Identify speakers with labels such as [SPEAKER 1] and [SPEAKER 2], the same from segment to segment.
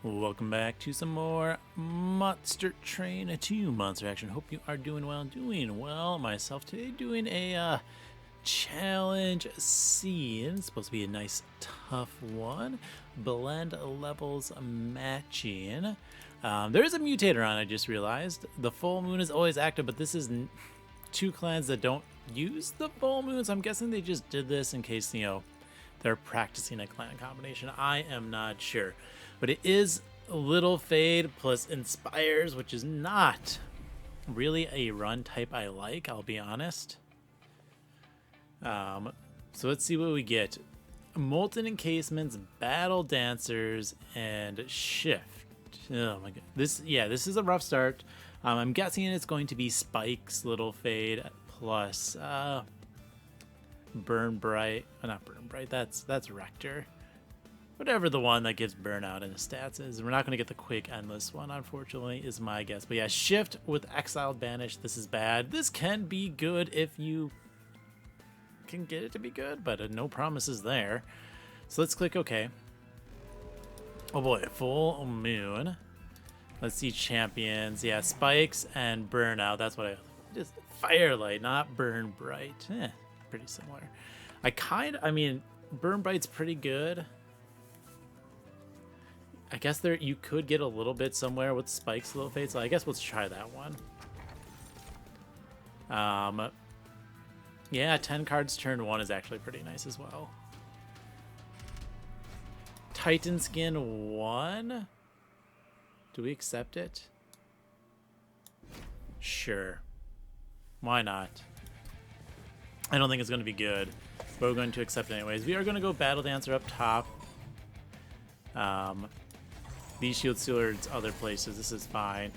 [SPEAKER 1] Welcome back to some more Monster Train 2 Monster Action. Hope you are doing well. Myself today doing a challenge scene. It's supposed to be a nice tough one. Blend levels matching. There is a mutator on, I just realized. The full moon is always active, but this is two clans that don't use the full moon, so I'm guessing they just did this in case, you know, they're practicing a clan combination. I am not sure. But it is Little Fade plus Inspires, which is not really a run type I like, I'll be honest. So let's see what we get. Molten Encasements, Battle Dancers, and Shift. Oh my god. This is a rough start. I'm guessing it's going to be Spikes, Little Fade, plus Burn Bright. Not Burn Bright, that's Rector. Whatever the one that gives burnout in the stats is. We're not going to get the quick endless one, unfortunately, is my guess. But yeah, Shift with Exiled Banished. This is bad. This can be good if you can get it to be good, but no promises there. So let's click OK. Oh boy, full moon. Let's see champions. Yeah, Spikes and Burnout. That's what I just Firelight, not Burn Bright. Pretty similar. I mean, Burn Bright's pretty good. I guess you could get a little bit somewhere with Spikes, Little Fade, so I guess let's try that one. Yeah, 10 cards turn 1 is actually pretty nice as well. Titan Skin 1? Do we accept it? Sure. Why not? I don't think it's going to be good, but we're going to accept it anyways. We are going to go Battle Dancer up top. These Shield Stealers other places. This is fine.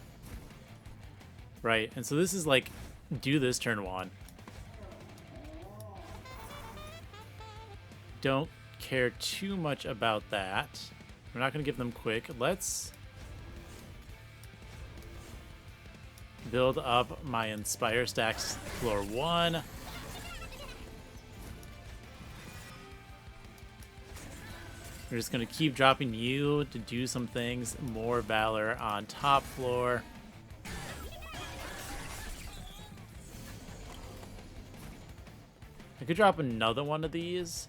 [SPEAKER 1] Right, and so this is like, do this turn 1. Don't care too much about that. We're not going to give them quick. Let's build up my Inspire stacks floor 1. We're just going to keep dropping you to do some things. More Valor on top floor. I could drop another one of these.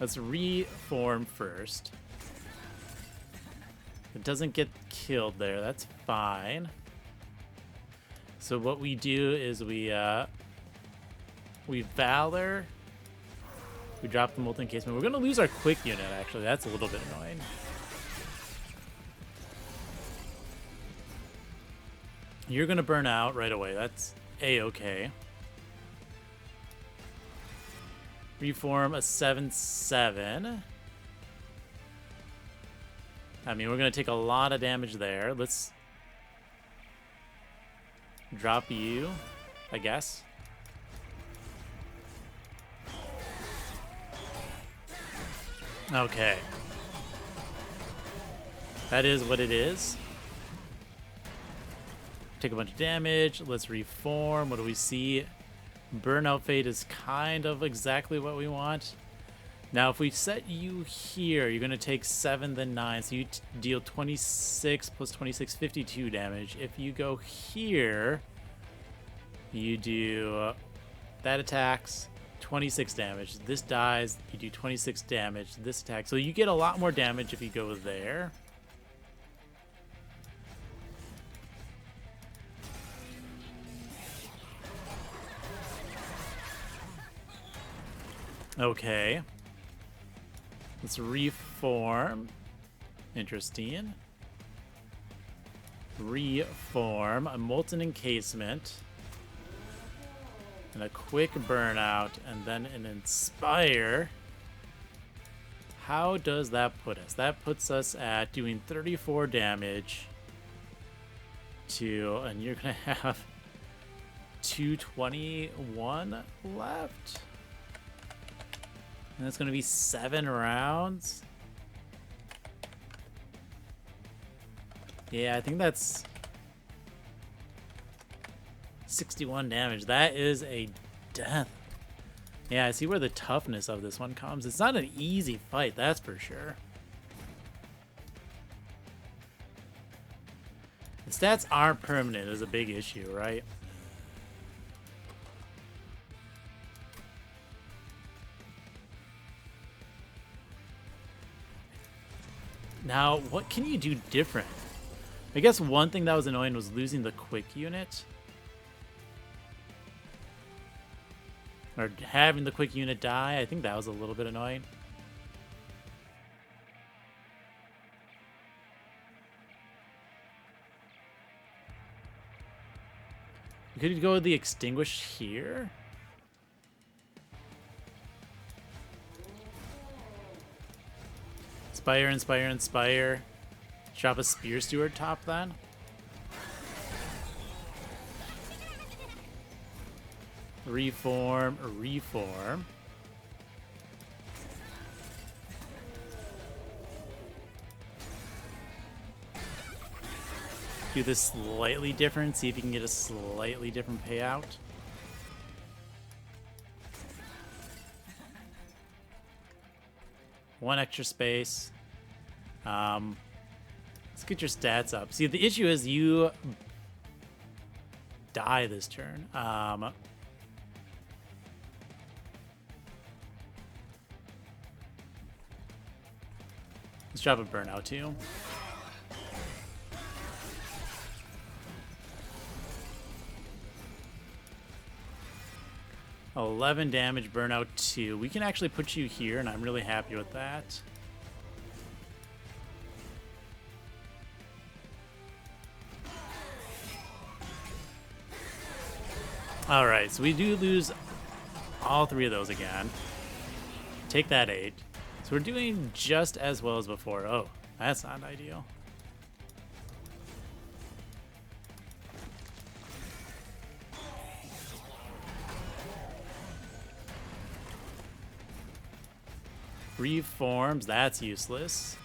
[SPEAKER 1] Let's reform first. It doesn't get killed there. That's fine. So what we do is we Valor. We drop the Molten Encasement. We're going to lose our quick unit, actually. That's a little bit annoying. You're going to burn out right away. That's A-okay. Reform a 7/7. I mean, we're going to take a lot of damage there. Let's drop you, I guess. Okay. That is what it is. Take a bunch of damage. Let's reform. What do we see? Burnout Fade is kind of exactly what we want. Now, if we set you here, you're going to take 7, then 9. So you deal 26 plus 26, 52 damage. If you go here, you do that attacks. 26 damage. This dies, you do 26 damage. This attack. So you get a lot more damage if you go there. Okay. Let's reform. Interesting. Reform. A Molten Encasement. And a quick burnout, and then an Inspire. How does that put us? That puts us at doing 34 damage to, and you're gonna have 221 left. And that's gonna be 7 rounds. Yeah, I think that's 61 damage. That is a death. Yeah, I see where the toughness of this one comes. It's not an easy fight, that's for sure. The stats aren't permanent is a big issue, right? Now, what can you do different? I guess one thing that was annoying was losing the quick unit. Or having the quick unit die. I think that was a little bit annoying. Could you go with the extinguish here? Inspire, inspire, inspire. Drop a spear steward top then. Reform, reform. Do this slightly different, see if you can get a slightly different payout. One extra space. Let's get your stats up. See, the issue is you die this turn. Let's drop a burnout too. $11 damage, burnout 2. We can actually put you here, and I'm really happy with that. Alright, so we do lose all 3 of those again. Take that 8. So we're doing just as well as before. Oh, that's not ideal. Reforms, that's useless.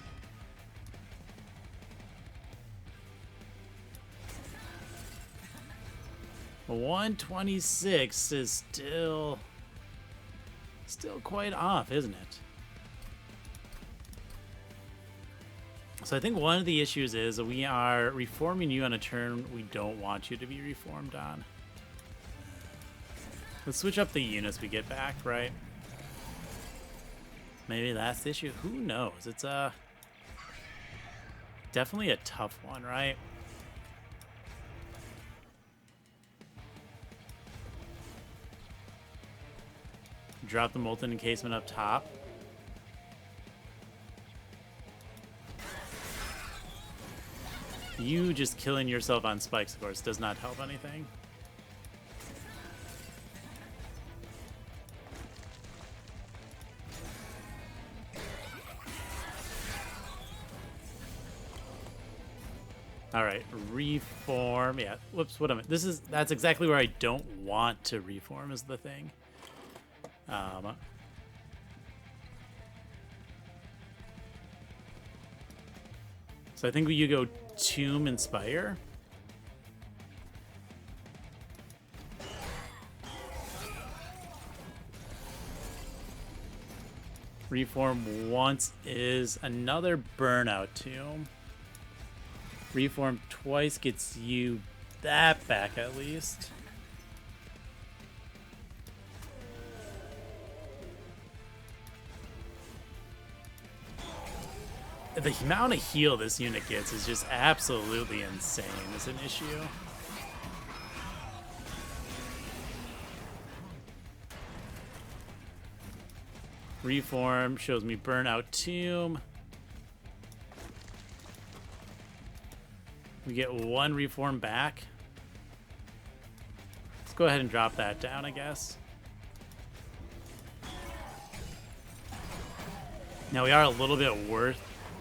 [SPEAKER 1] $126 is still quite off, isn't it? So I think one of the issues is we are reforming you on a turn we don't want you to be reformed on. Let's switch up the units we get back, right? Maybe that's the issue. Who knows? It's definitely a tough one, right? Drop the molten encasement up top. You just killing yourself on spikes, of course, does not help anything. All right, reform. Yeah, whoops, what am I? That's exactly where I don't want to reform is the thing. So I think you go Tomb Inspire. Reform once is another Burnout Tomb. Reform twice gets you that back at least. The amount of heal this unit gets is just absolutely insane as an issue. Reform shows me Burnout Tomb. We get 1 reform back. Let's go ahead and drop that down, I guess. Now we are a little bit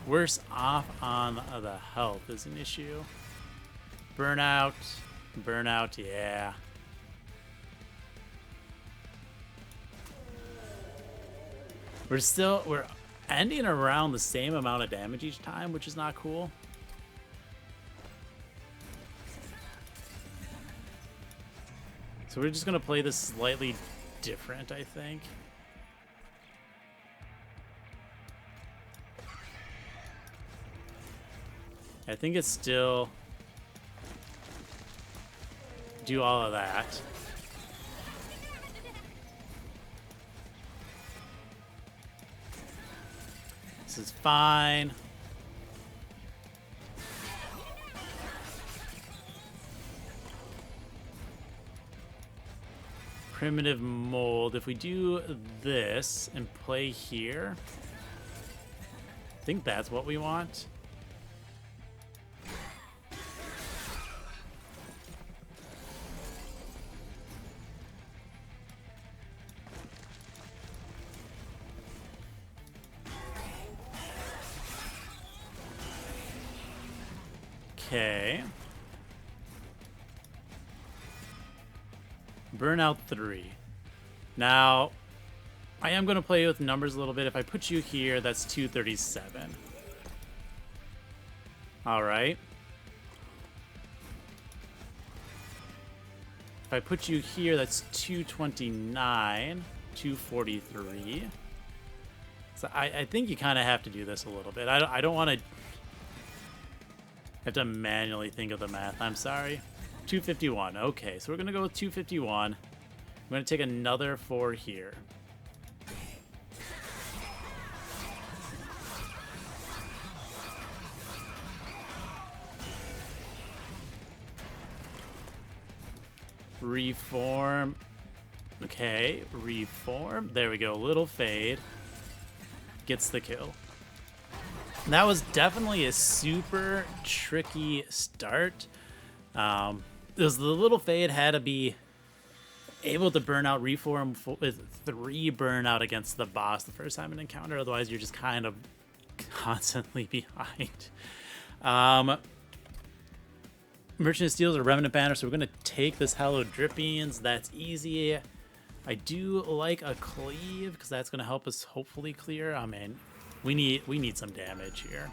[SPEAKER 1] worse off on the health is an issue. Burnout, yeah. We're ending around the same amount of damage each time, which is not cool. So we're just gonna play this slightly different, I think. I think it's still do all of that. This is fine. Primitive mold. If we do this and play here, I think that's what we want. Okay. Burnout 3. Now, I am going to play with numbers a little bit. If I put you here, that's 237. Alright. If I put you here, that's 229, 243. So I think you kind of have to do this a little bit. I don't want to have to manually think of the math. I'm sorry. 251. Okay, so we're going to go with 251. I'm going to take another 4 here. Reform. Okay, reform. There we go. Little fade. Gets the kill. That was definitely a super tricky start. Because the little fade had to be able to burn out reform with 3 burnout against the boss the first time in encounter. Otherwise, you're just kind of constantly behind. Merchant of Steel's a Remnant Banner, so we're going to take this Hallowed Drippings. That's easy. I do like a Cleave, because that's going to help us hopefully clear. I mean, we need some damage here.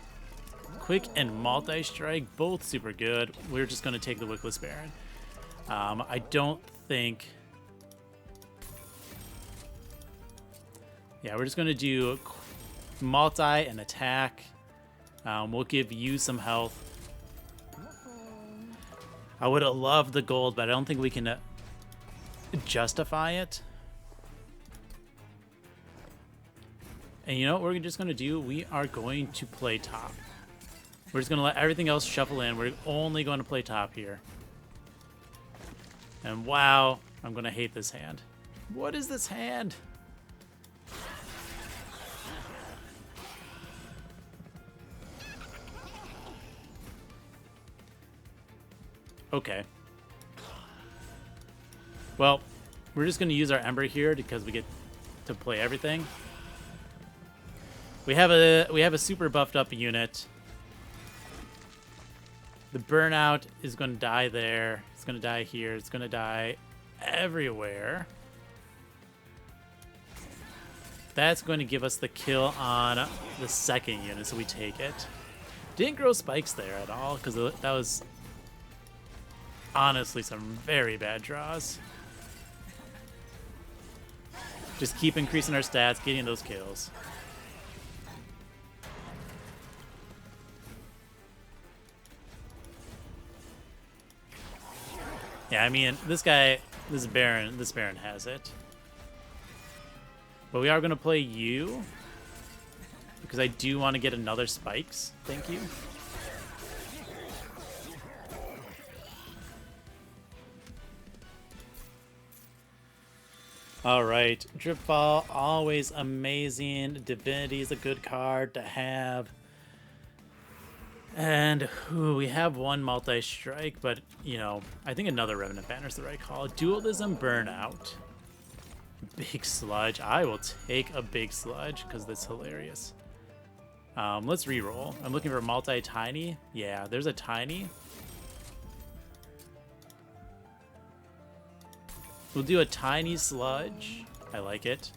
[SPEAKER 1] Quick and Multi-Strike, both super good. We're just going to take the Wickless Baron. I don't think... Yeah, we're just going to do multi and attack. We'll give you some health. I would have loved the gold, but I don't think we can justify it. And you know what we're just going to do? We are going to play top. We're just going to let everything else shuffle in. We're only going to play top here. And wow, I'm going to hate this hand. What is this hand? Okay. Well, we're just going to use our Ember here because we get to play everything. We have a super buffed up unit. The burnout is going to die there. It's going to die here. It's going to die everywhere. That's going to give us the kill on the second unit, so we take it. Didn't grow spikes there at all because that was honestly some very bad draws. Just keep increasing our stats, getting those kills. Yeah, I mean, this Baron has it. But we are going to play you because I do want to get another spikes. Thank you. All right, Dripfall, always amazing. Divinity is a good card to have. And we have one multi-strike, but, you know, I think another Remnant Banner is the right call. Dualism Burnout. Big Sludge. I will take a Big Sludge because that's hilarious. Let's re-roll. I'm looking for a multi-tiny. Yeah, there's a tiny. We'll do a tiny sludge. I like it.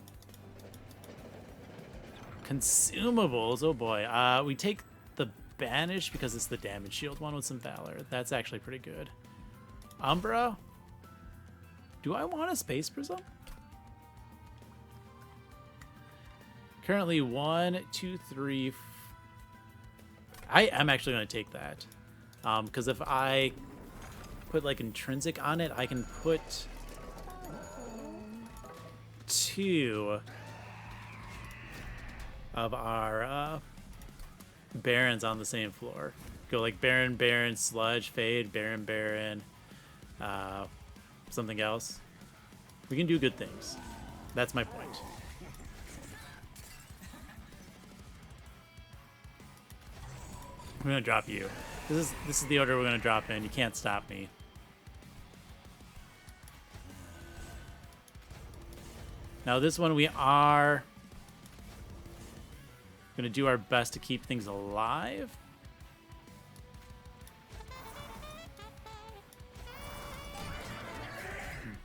[SPEAKER 1] Consumables. Oh boy. We take the Banished because it's the damage shield one with some Valor. That's actually pretty good. Umbra. Do I want a Space Prism? Currently 1, 2, 3. I am actually going to take that. Because if I put like intrinsic on it, I can put 2 of our barons on the same floor. Go like Baron, Baron, Sludge, Fade, Baron, Baron, something else. We can do good things. That's my point. I'm gonna drop you. This is the order we're gonna drop in. You can't stop me. Now this one we are gonna do our best to keep things alive.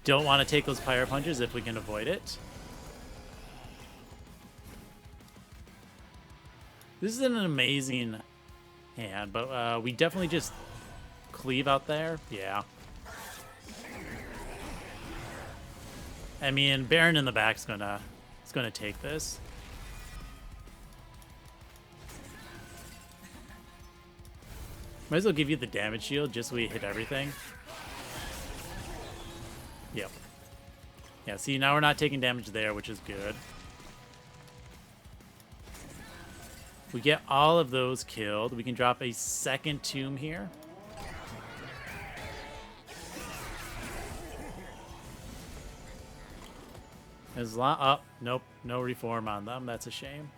[SPEAKER 1] Don't want to take those Pyre Punches if we can avoid it. This is an amazing hand, but we definitely just cleave out there. Yeah. I mean, Baron in the back's gonna take this. Might as well give you the damage shield just so we hit everything. Yep. Yeah, see, now we're not taking damage there, which is good. We get all of those killed. We can drop a second tomb here. As long, oh, nope, no reform on them. That's a shame.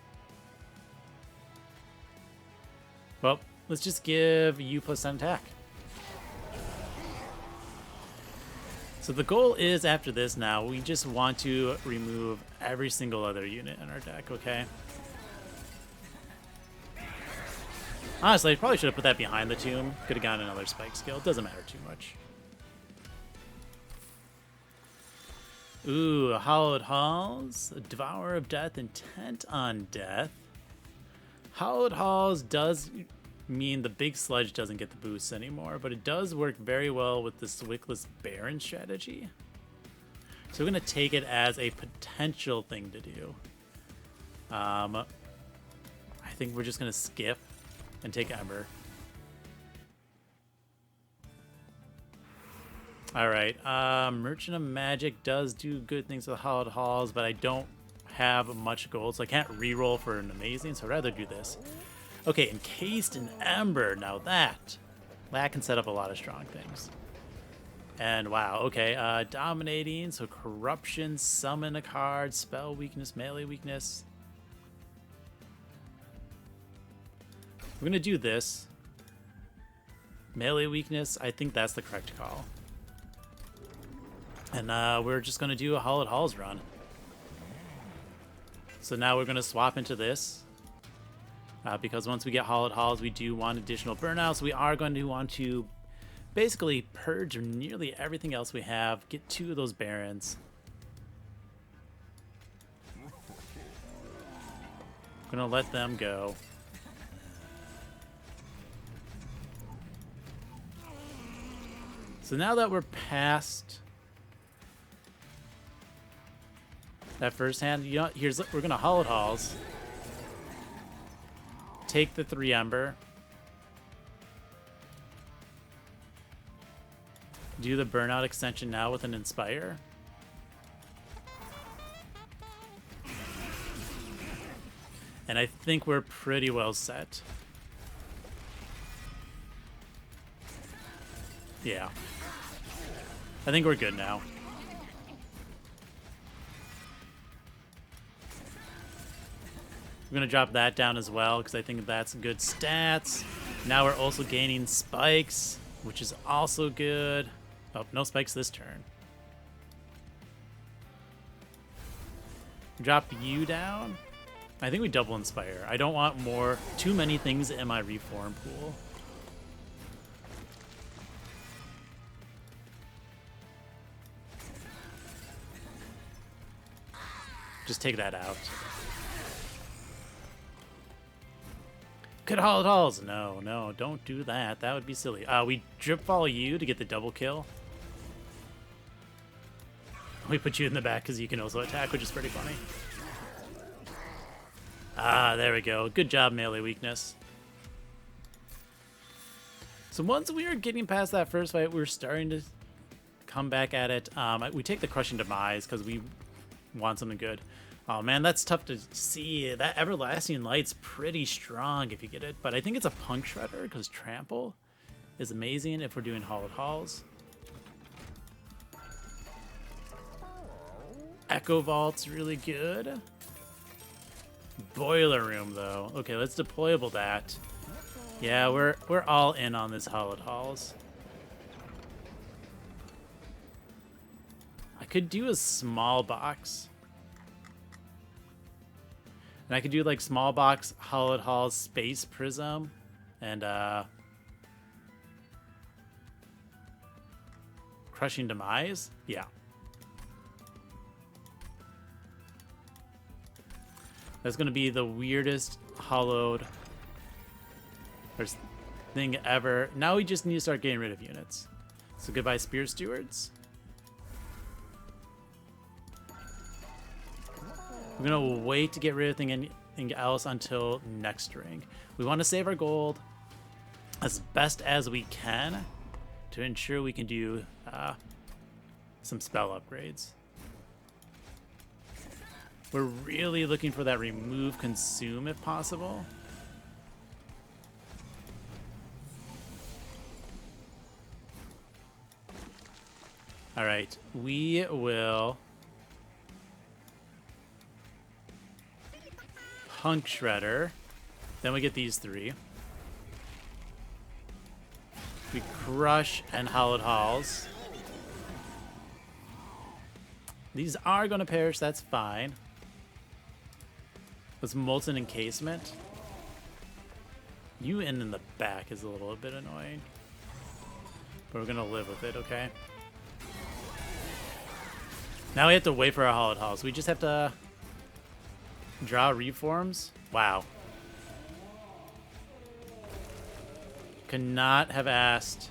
[SPEAKER 1] Well, let's just give you +10 attack. So the goal is, after this now, we just want to remove every single other unit in our deck, okay? Honestly, I probably should have put that behind the tomb. Could have gotten another spike skill. It doesn't matter too much. Ooh, Hallowed Halls. Devourer of Death, intent on death. Hallowed Halls does mean the big sludge doesn't get the boosts anymore, but it does work very well with the Swickless Baron strategy. So we're going to take it as a potential thing to do. I think we're just going to skip and take Ember. Alright, Merchant of Magic does do good things with Hallowed Halls, but I don't have much gold, so I can't reroll for an amazing, so I'd rather do this. Okay, Encased in Ember. Now that can set up a lot of strong things. And wow, okay, Dominating, so Corruption, Summon a card, Spell Weakness, Melee Weakness. We're gonna do this. Melee Weakness, I think that's the correct call. And we're just gonna do a Hallowed Halls run. So now we're gonna swap into this. Because once we get Hallowed Halls, we do want additional burnouts. We are going to want to basically purge nearly everything else we have. Get 2 of those Barons. I'm going to let them go. So now that we're past that first hand, you know, we're going to Hallowed Halls. Take the 3 Ember. Do the Burnout extension now with an Inspire. And I think we're pretty well set. Yeah. I think we're good now. We're going to drop that down as well because I think that's good stats. Now we're also gaining spikes, which is also good. Oh, no spikes this turn. Drop you down. I think we double Inspire. I don't want too many things in my reform pool. Just take that out. Could Hallowed Halls? No, no, don't do that. That would be silly. We drip follow you to get the double kill. We put you in the back because you can also attack, which is pretty funny. Ah, there we go. Good job, Melee Weakness. So once we were getting past that first fight, we were starting to come back at it. We take the Crushing Demise because we want something good. Oh man, that's tough to see. That Everlasting Light's pretty strong if you get it, but I think it's a Punk Shredder because Trample is amazing if we're doing Hollowed Halls. Echo Vault's really good. Boiler Room though. Okay, let's deployable that. Yeah, we're all in on this Hollowed Halls. I could do a small box. And I could do like small box, Hollowed Halls, Space Prism, and Crushing Demise. Yeah. That's gonna be the weirdest hollowed thing ever. Now we just need to start getting rid of units. So goodbye, Spear Stewards. We're gonna wait to get rid of anything else until next ring. We want to save our gold as best as we can to ensure we can do some spell upgrades. We're really looking for that remove consume if possible. All right, we will Punk Shredder. Then we get these three. We Crush and Hollowed Halls. These are going to perish, that's fine. This Molten Encasement. You in the back is a little bit annoying. But we're going to live with it, okay? Now we have to wait for our Hollowed Halls. We just have to draw Reforms. Wow. Could not have asked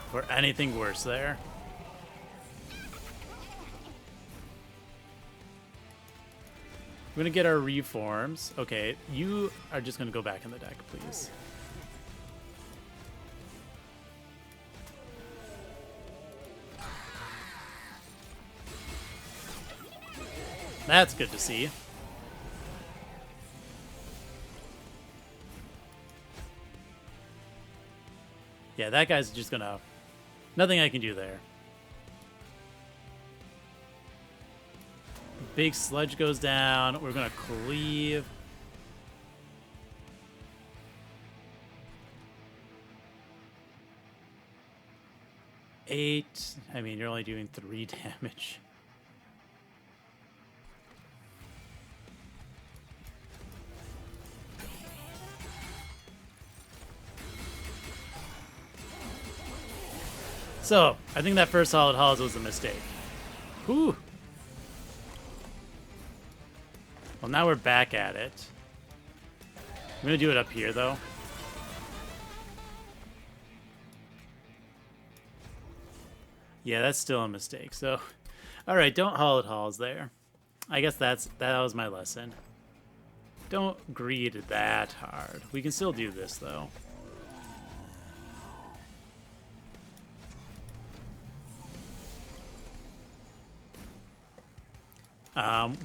[SPEAKER 1] for anything worse there. We're gonna get our Reforms. Okay, you are just gonna go back in the deck, please. That's good to see. Yeah, that guy's just gonna... Nothing I can do there. Big Sludge goes down. We're gonna cleave. Eight. I mean, you're only doing 3 damage. So, I think that first Hollowed Halls was a mistake. Whew. Well, now we're back at it. I'm going to do it up here, though. Yeah, that's still a mistake. So, all right, don't Hollowed Halls there. I guess that was my lesson. Don't greed that hard. We can still do this, though.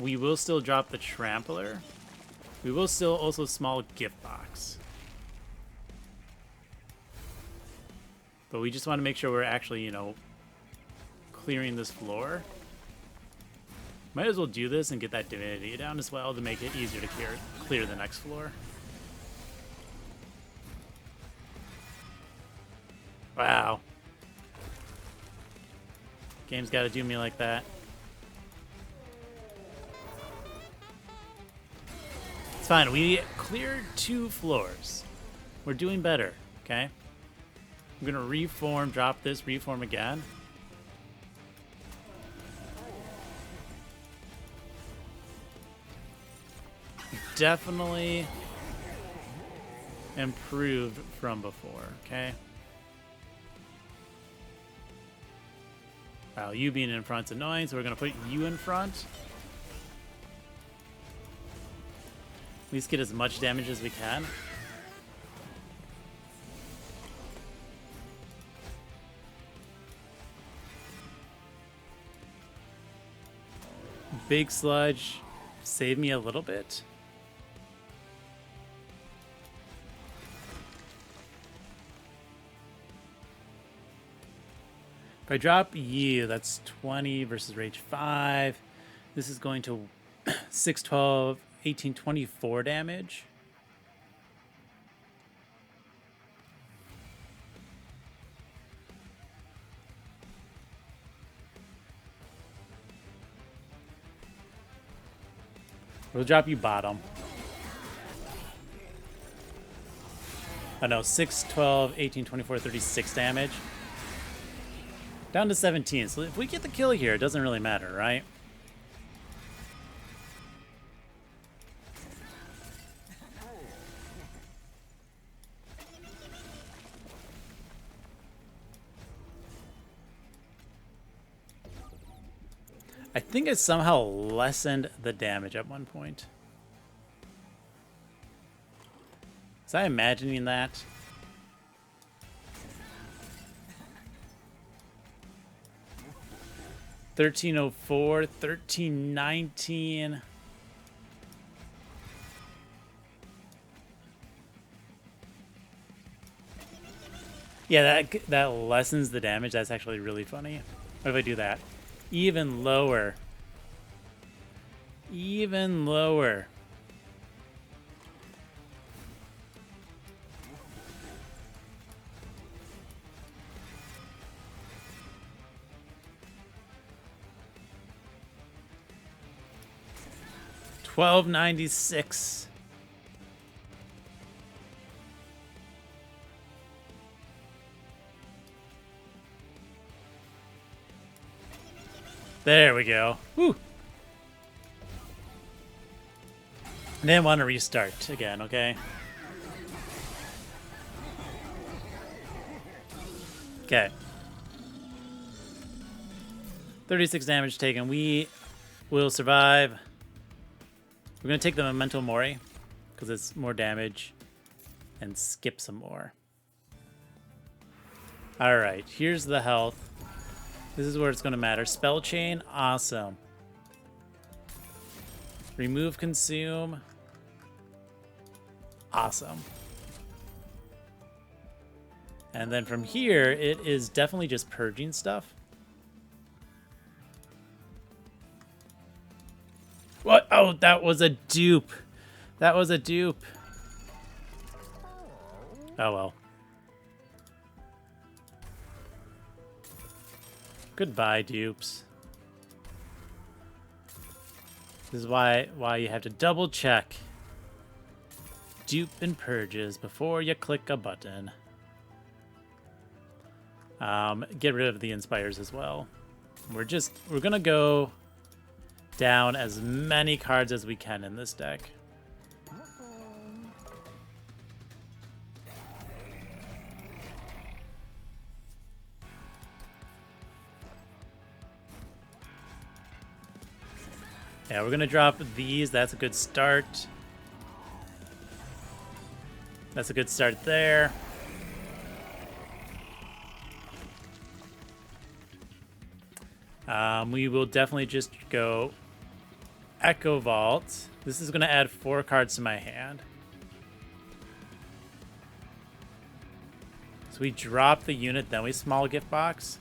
[SPEAKER 1] We will still drop the Trampler. We will still also small gift box. But we just want to make sure we're actually, you know, clearing this floor. Might as well do this and get that Divinity down as well to make it easier to clear the next floor. Wow. Game's got to do me like that. It's fine. We cleared 2 floors. We're doing better, okay? I'm going to reform, drop this, reform again. Definitely improved from before, okay? Wow, you being in front's annoying, so we're going to put you in front. At least get as much damage as we can. Big sludge saved me a little bit. If I drop you, that's 20 versus rage 5. This is going to 6, 12, 18, 24 damage. We'll drop you bottom. Oh no, 6, 12, 18, 24, 36 damage. Down to 17. So if we get the kill here, it doesn't really matter, right? I think it somehow lessened the damage at one point. Was I imagining that? $13.04, $13.19. Yeah, that lessens the damage. That's actually really funny. What if I do that? Even lower. Even lower. $12.96. There we go. Woo. I didn't want to restart again, okay? Okay. 36 damage taken. We will survive. We're going to take the Memento Mori because it's more damage and skip some more. Alright, here's the health. This is where it's going to matter. Spell Chain, awesome. Remove Consume, awesome. And then from here, it is definitely just purging stuff. What? Oh, that was a dupe. That was a dupe. Oh well. Goodbye, dupes. This is why you have to double check dupe and purges before you click a button. Get rid of the inspires as well. We're gonna go down as many cards as we can in this deck. Yeah, we're gonna drop these. That's a good start. That's a good start there. We will definitely just go Echo Vault. This is gonna add 4 cards to my hand. So we drop the unit, then we small gift box.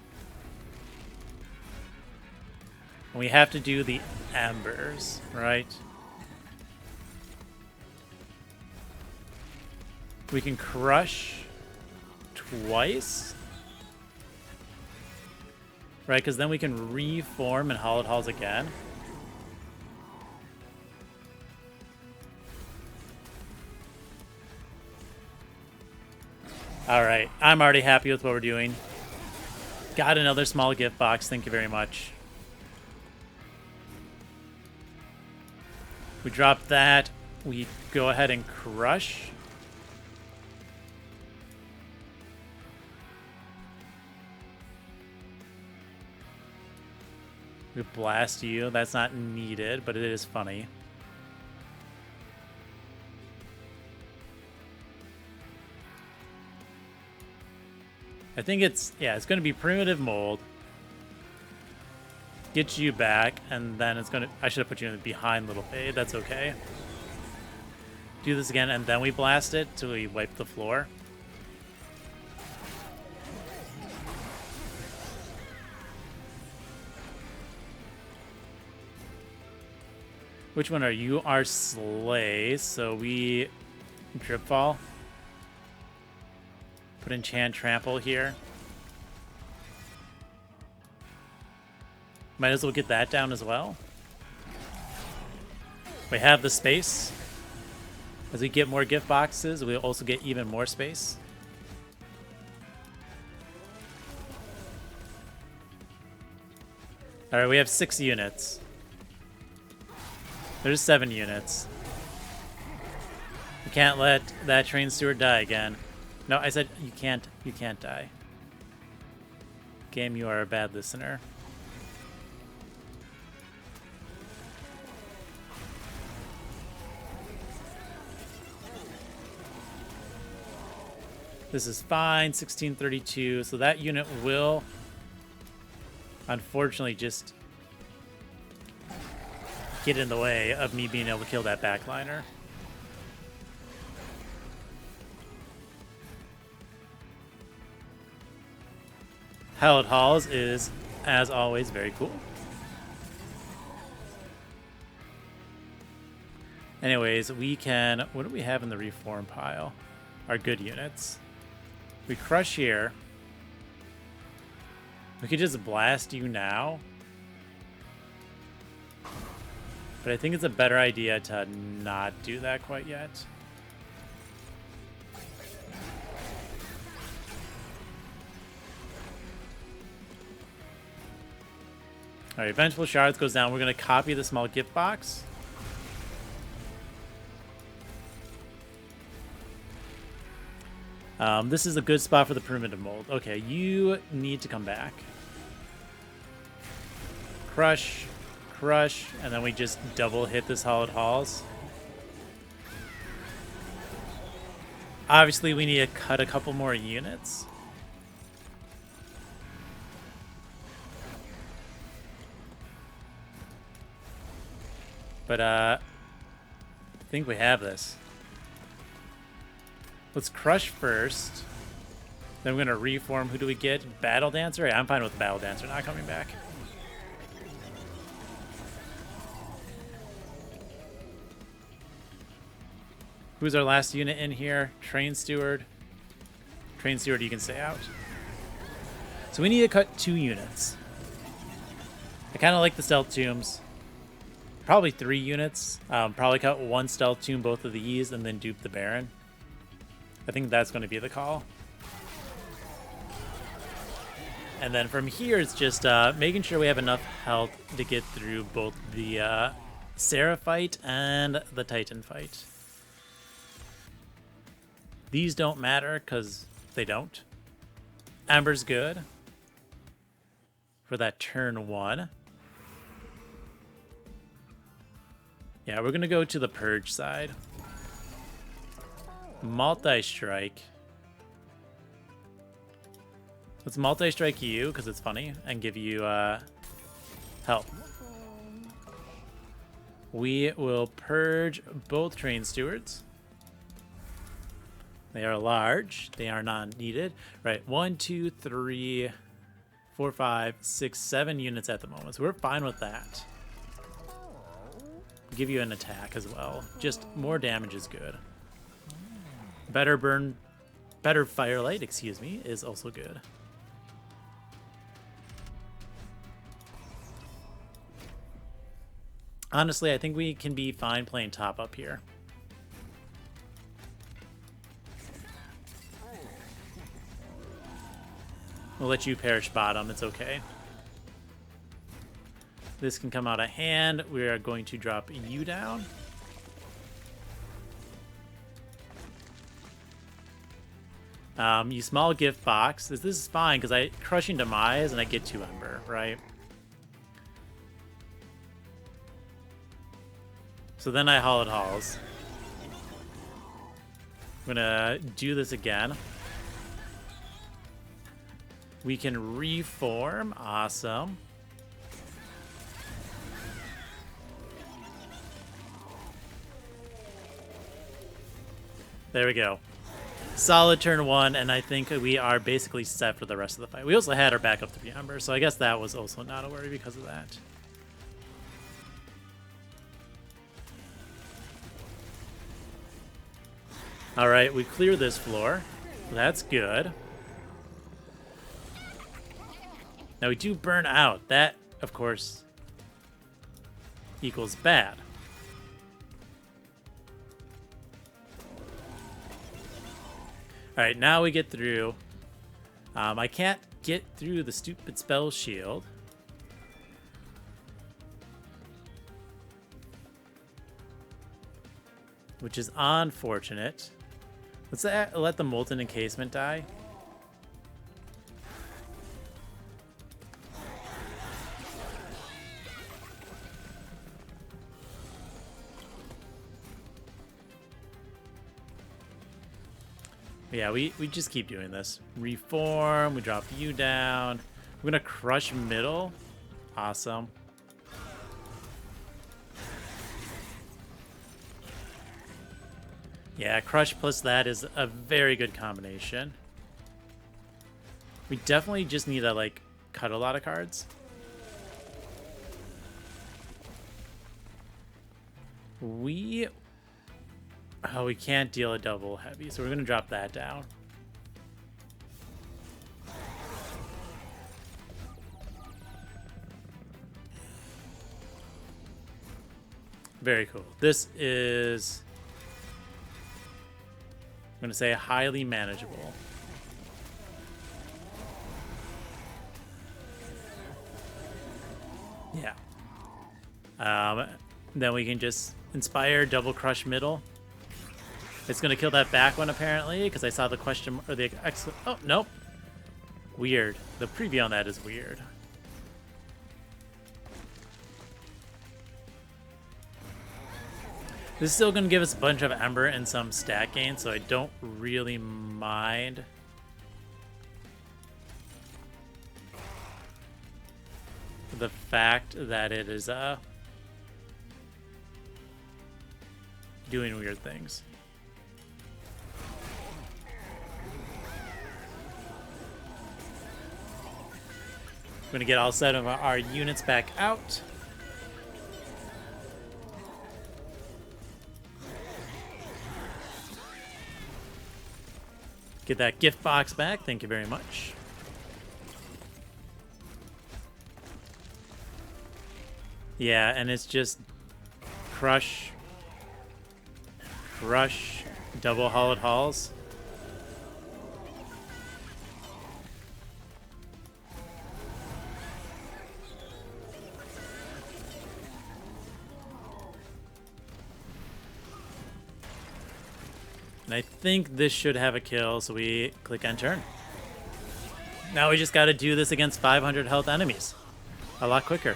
[SPEAKER 1] And we have to do the embers, right? We can crush twice. Right, because then we can reform and Hallowed Halls again. Alright, I'm already happy with what we're doing. Got another small gift box, thank you very much. We drop that. We go ahead and crush. We blast you. That's not needed, but it is funny. I think it's going to be Primitive Mold. Get you back, and then it's gonna... I should have put you in behind Little Fade. That's okay. Do this again, and then we blast it till we wipe the floor. Which one are you? Our Slay. So we Drip Fall. Put Enchant Trample here. Might as well get that down as well. We have the space. As we get more gift boxes, we'll also get even more space. Alright, we have 6 units. There's 7 units. You can't let that train steward die again. No, I said you can't die. Game, you are a bad listener. This is fine, 1632. So that unit will, unfortunately, just get in the way of me being able to kill that backliner. Hallowed Halls is, as always, very cool. Anyways, we can... What do we have in the reform pile? Our good units. We crush here. We could just blast you now. But I think it's a better idea to not do that quite yet. Alright, Vengeful Shards goes down. We're going to copy the small gift box. This is a good spot for the primitive mold. Okay, you need to come back. Crush, crush, and then we just double hit this Hallowed Halls. Obviously, we need to cut a couple more units. But, I think we have this. Let's crush first. Then we're going to reform. Who do we get? Battle Dancer? Yeah, I'm fine with Battle Dancer not coming back. Who's our last unit in here? Train Steward. Train Steward, you can stay out. So we need to cut 2 units. I kind of like the Stealth Tombs. Probably 3 units. Probably cut 1 Stealth Tomb, both of these, and then dupe the Baron. I think that's going to be the call. And then from here, it's just making sure we have enough health to get through both the Seraph fight and the Titan fight. These don't matter because they don't. Ember's good for that turn 1. Yeah, we're going to go to the Purge side. Multi-strike. Let's multi-strike you, because it's funny, and give you help. We will purge both train stewards. They are large. They are not needed. Right, 1, 2, 3, 4, 5, 6, 7 units at the moment. So we're fine with that. Give you an attack as well. Just more damage is good. Better burn, better firelight, excuse me, is also good. Honestly, I think we can be fine playing top up here. We'll let you perish bottom, it's okay. This can come out of hand. We are going to drop you down. You small gift box. This is fine because I crushing demise and I get 2 ember, right? So then I Hallowed Halls. I'm gonna do this again. We can reform. Awesome. There we go. Solid turn 1, and I think we are basically set for the rest of the fight. We also had our backup 3 Ember, so I guess that was also not a worry because of that. Alright, we clear this floor. That's good. Now we do burn out. That, of course, equals bad. Alright, now we get through. I can't get through the stupid spell shield. Which is unfortunate. Let's let the Molten Encasement die. Yeah, we just keep doing this. Reform, we drop you down. We're gonna crush middle. Awesome. Yeah, crush plus that is a very good combination. We definitely just need to, like, cut a lot of cards. Oh, we can't deal a double heavy, so we're going to drop that down. Very cool. This is, I'm going to say, highly manageable. Yeah. Then we can just inspire, double crush middle. It's going to kill that back one, apparently, because I saw the question, or the X. Oh, nope. Weird. The preview on that is weird. This is still going to give us a bunch of Ember and some stat gain, so I don't really mind. The fact that it is doing weird things. We're going to get all 7 of our units back out. Get that gift box back. Thank you very much. Yeah, and it's just crush, double hollowed halls. And I think this should have a kill, so we click end turn. Now we just got to do this against 500 health enemies. A lot quicker.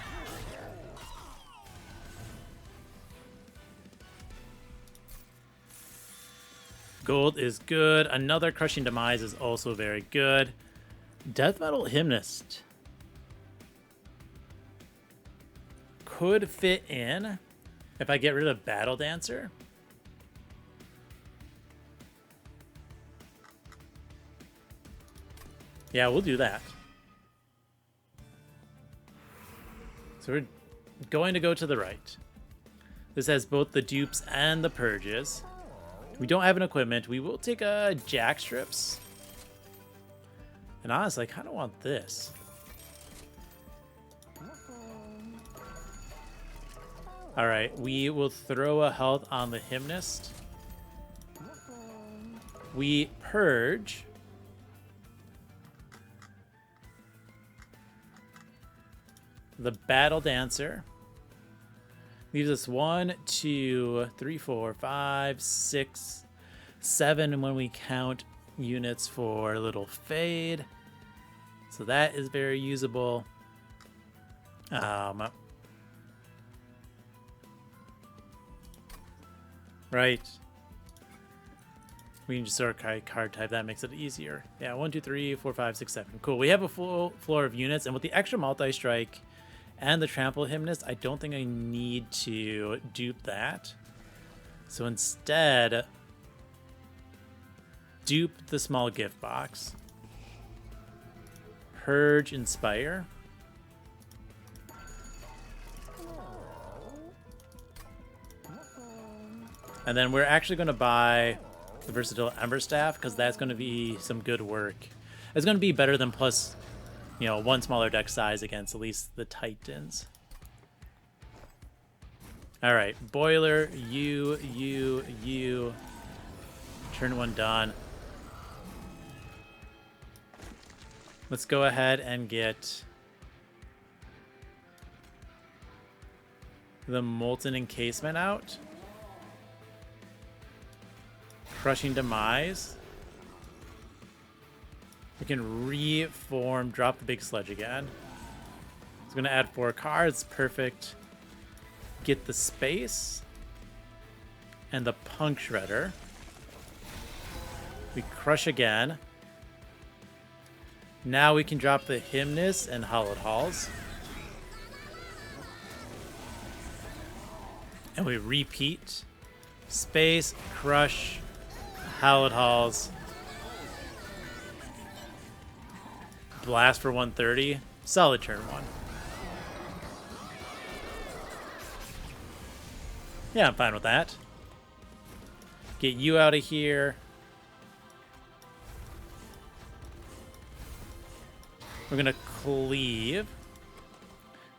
[SPEAKER 1] Gold is good. Another Crushing Demise is also very good. Death Metal Hymnist could fit in if I get rid of Battle Dancer. Yeah, we'll do that. So we're going to go to the right. This has both the dupes and the purges. We don't have an equipment. We will take a jack strips. And honestly, I kind of want this. All right, we will throw a health on the Hymnist. We purge. The Battle Dancer leaves us 1, 2, 3, 4, 5, 6, 7 when we count units for Little Fade. So that is very usable. Right. We can just sort of card type. That makes it easier. Yeah, 1, 2, 3, 4, 5, 6, 7. Cool. We have a full floor of units, and with the extra multi-strike and the Trample Hymnist, I don't think I need to dupe that. So instead, dupe the small gift box. Purge Inspire. And then we're actually going to buy the Versatile Ember Staff because that's going to be some good work. It's going to be better than plus, you know, one smaller deck size against at least the Titans. All right, Boiler, you. Turn 1 done. Let's go ahead and get the Molten Encasement out. Crushing Demise. We can reform, drop the big sludge again. It's going to add 4 cards. Perfect. Get the space. And the Punk Shredder. We crush again. Now we can drop the Hymnist and Hallowed Halls. And we repeat. Space, crush, Hallowed Halls. Blast for 130. Solid turn 1. Yeah, I'm fine with that. Get you out of here. We're going to cleave.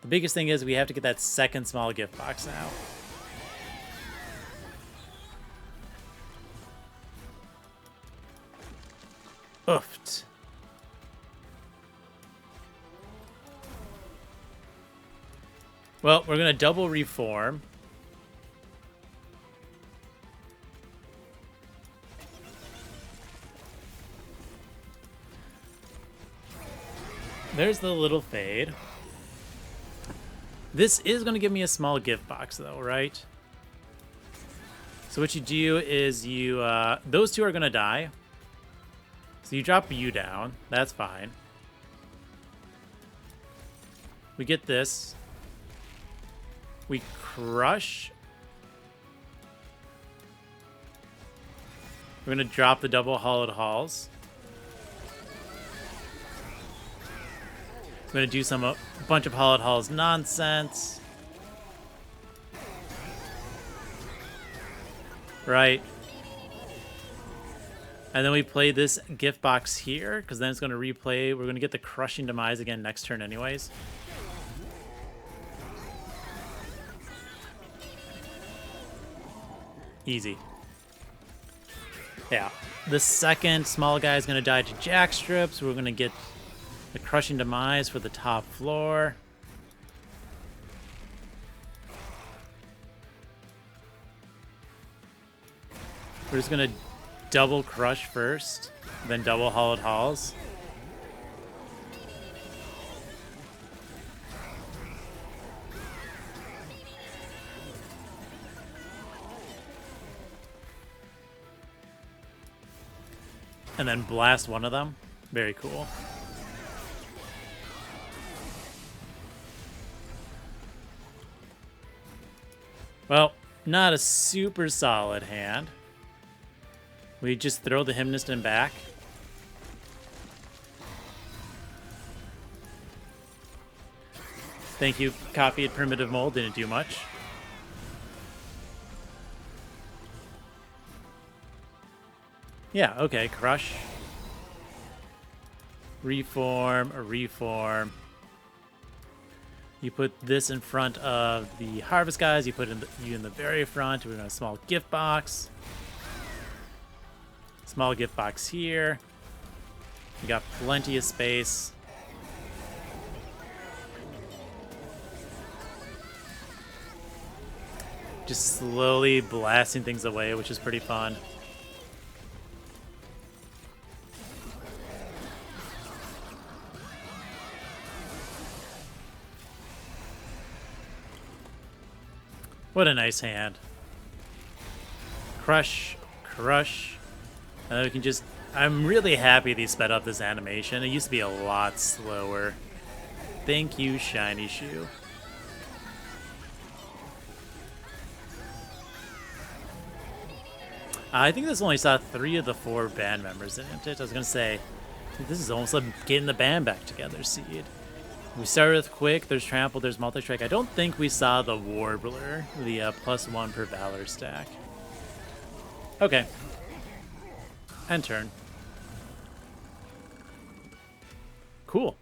[SPEAKER 1] The biggest thing is we have to get that second small gift box now. Oofed. Well, we're going to double reform. There's the little fade. This is going to give me a small gift box, though, right? So what you do is you... those two are going to die. So you drop you down. That's fine. We get this. We crush. We're going to drop the double Hallowed Halls. I'm going to do some a bunch of Hallowed Halls nonsense. Right. And then we play this gift box here, because then it's going to replay. We're going to get the Crushing Demise again next turn anyways. Easy. Yeah. The second small guy is going to die to Jackstrip, so we're going to get the Crushing Demise for the top floor. We're just going to double Crush first, then double Hallowed Halls. And then blast one of them. Very cool. Well, not a super solid hand. We just throw the Hymnist in back. Thank you, copied Primitive Mold. Didn't do much. Yeah, okay, crush. Reform, a reform. You put this in front of the Harvest guys. You put you in the very front. We're going to small gift box. Small gift box here. You got plenty of space. Just slowly blasting things away, which is pretty fun. What a nice hand. Crush, crush. And then we can just... I'm really happy they sped up this animation. It used to be a lot slower. Thank you, Shiny Shoe. I think this only saw 3 of the 4 band members, didn't it? I was gonna say, this is almost like getting the band back together, Seed. We started with Quick, there's Trample, there's Multi-Strike. I don't think we saw the Warbler, the +1 per Valor stack. Okay. End turn. Cool.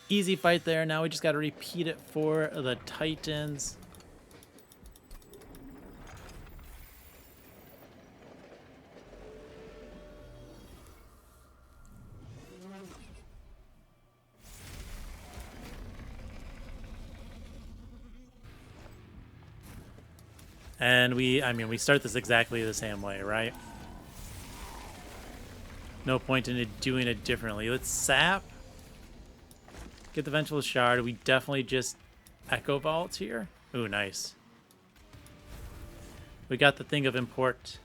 [SPEAKER 1] Easy fight there. Now we just got to repeat it for the Titans. And I mean, we start this exactly the same way, right? No point in doing it differently. Let's sap. Get the Vengeful Shard. We definitely just Echo Vault here. Ooh, nice. We got the thing of import.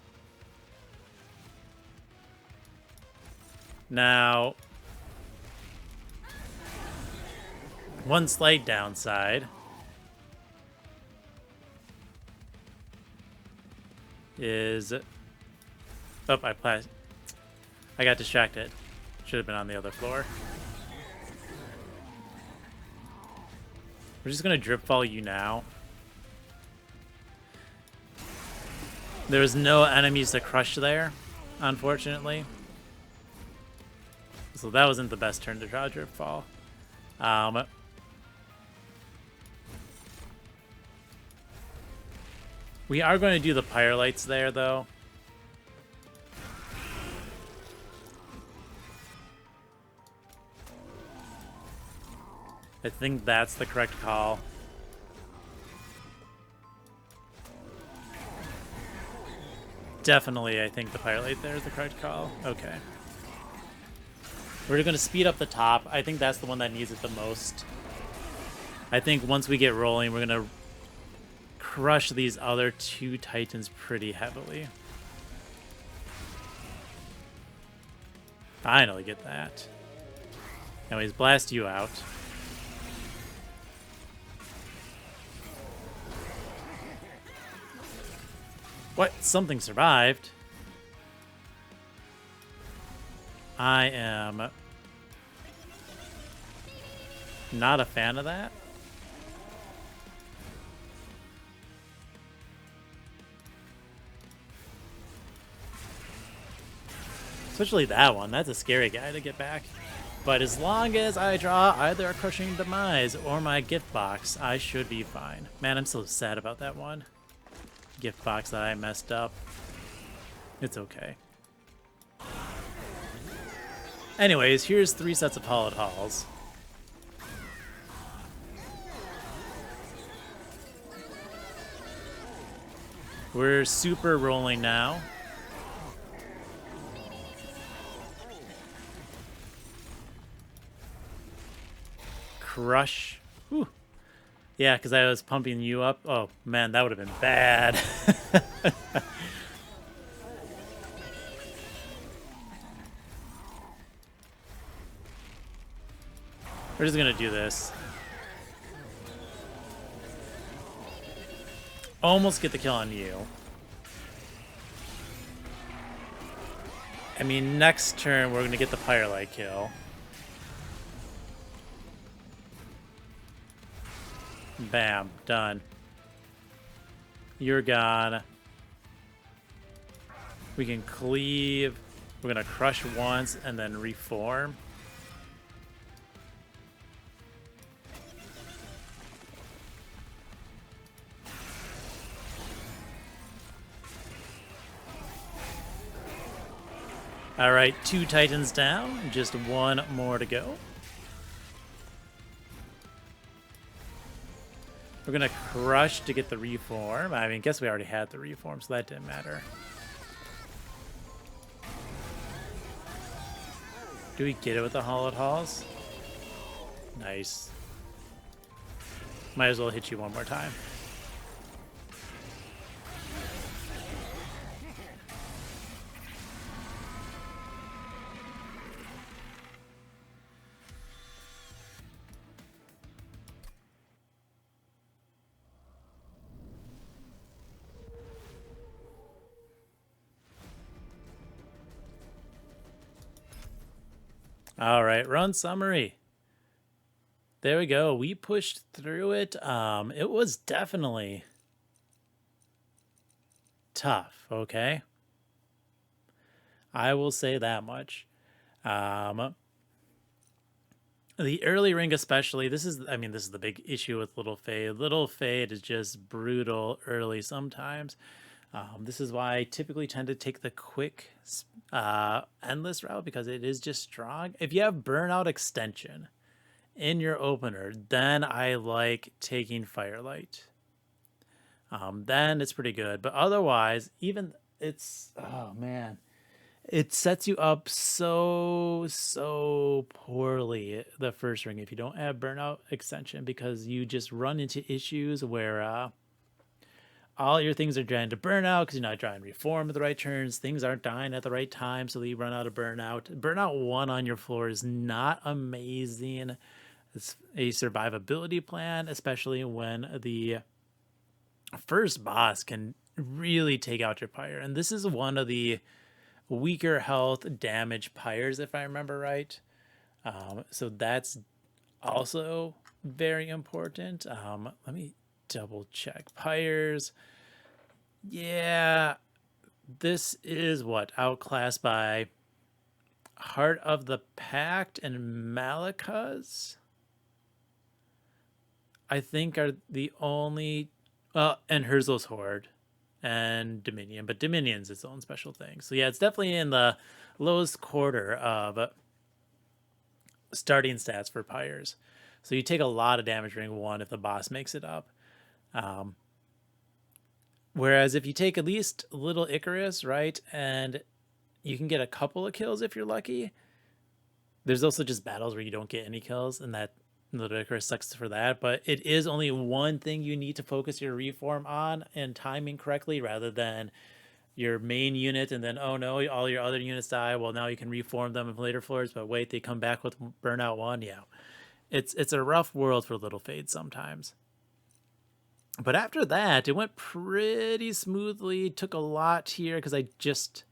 [SPEAKER 1] Now, one slight downside is... Oh, I got distracted. Should have been on the other floor. We're just going to drip fall you now. There was no enemies to crush there, unfortunately. So that wasn't the best turn to draw drip fall. We are going to do the Pyrelights there, though. I think that's the correct call. Definitely, I think the Pyrelight there is the correct call. Okay. We're going to speed up the top. I think that's the one that needs it the most. I think once we get rolling, we're going to crush these other 2 Titans pretty heavily. Finally get that. Anyways, blast you out. What? Something survived. I am not a fan of that. Especially that one. That's a scary guy to get back. But as long as I draw either a Crushing Demise or my gift box, I should be fine. Man, I'm so sad about that one. Gift box that I messed up. It's okay. Anyways, here's 3 sets of Hollowed Halls. We're super rolling now. Crush. Whew. Yeah, because I was pumping you up. Oh, man, that would have been bad. We're just going to do this. Almost get the kill on you. I mean, next turn, we're going to get the Pyrelight kill. Bam, done. You're gone. We can cleave. We're gonna crush once and then reform. All right, 2 Titans down, just 1 more to go. We're gonna crush to get the reform. I mean, guess we already had the reform, so that didn't matter. Do we get it with the Hollowed Halls? Nice. Might as well hit you one more time. All right, run summary. There we go. We pushed through it. It was definitely tough, okay? I will say that much. The early ring especially, this is the big issue with Little Fade. Little Fade is just brutal early sometimes. This is why I typically tend to take the quick endless route, because it is just strong. If you have burnout extension in your opener, then I like taking Firelight. Then it's pretty good. But otherwise, even it's, oh man, it sets you up so poorly the first ring if you don't have burnout extension, because you just run into issues where all your things are trying to burn out because you're not trying to reform at the right turns. Things aren't dying at the right time, so you run out of burnout. Burnout 1 on your floor is not amazing. It's a survivability plan, especially when the first boss can really take out your pyre. And this is one of the weaker health damage pyres, if I remember right. So that's also very important. Let me double check pyres. Yeah, this is what, outclassed by Heart of the Pact and Malaka's, I think, are the only, and Herzl's Horde and Dominion, but Dominion's its own special thing. So yeah, it's definitely in the lowest quarter of starting stats for pyres. So you take a lot of damage ring 1 if the boss makes it up. Whereas if you take at least Little Icarus, right, and you can get a couple of kills if you're lucky. There's also just battles where you don't get any kills, and that Little Icarus sucks for that. But it is only one thing you need to focus your reform on and timing correctly, rather than your main unit and then, oh no, all your other units die. Well, now you can reform them in later floors, but wait, they come back with Burnout 1. Yeah, it's a rough world for Little Fade sometimes. But after that, it went pretty smoothly. It took a lot here because I just,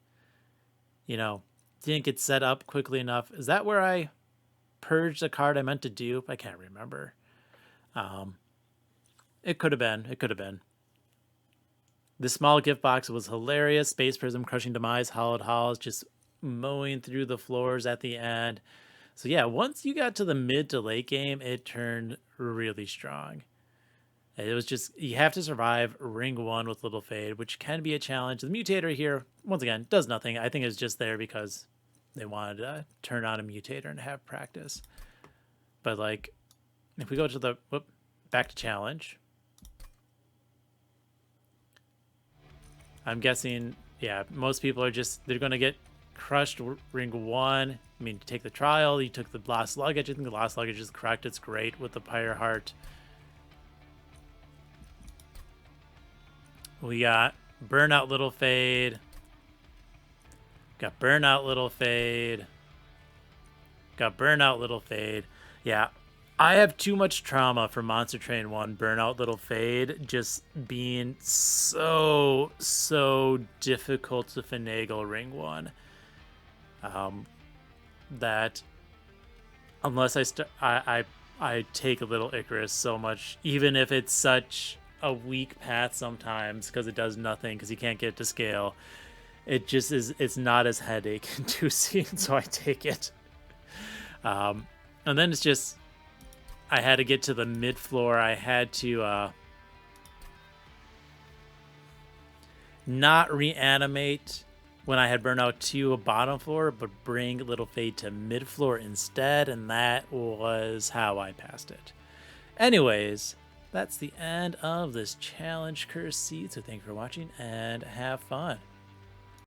[SPEAKER 1] didn't get set up quickly enough. Is that where I purged a card I meant to dupe? I can't remember. It could have been. It could have been. The small gift box was hilarious. Space Prism, Crushing Demise, Hollowed Halls, just mowing through the floors at the end. So yeah, once you got to the mid to late game, it turned really strong. It was just, you have to survive ring 1 with Little Fade, which can be a challenge. The mutator here, once again, does nothing. I think it's just there because they wanted to turn on a mutator and have practice. But like, if we go to the, back to challenge. I'm guessing, yeah, most people are just, they're going to get crushed ring 1. I mean, you take the trial, you took the lost luggage. I think the lost luggage is correct. It's great with the Pyre Heart. We got Burnout Little Fade. Got Burnout Little Fade. Got Burnout Little Fade. Yeah, I have too much trauma from Monster Train 1 Burnout Little Fade just being so difficult to finagle ring 1. That unless I take a Little Icarus so much, even if it's such a weak path sometimes because it does nothing because you can't get it to scale, it just is, it's not as headache inducing, so I take it. And then it's just, I had to get to the mid floor. I had to not reanimate when I had Burnout 2 bottom floor, but bring Little Fade to mid floor instead, and that was how I passed it. Anyways, that's the end of this challenge curse seed, so thank you for watching and have fun.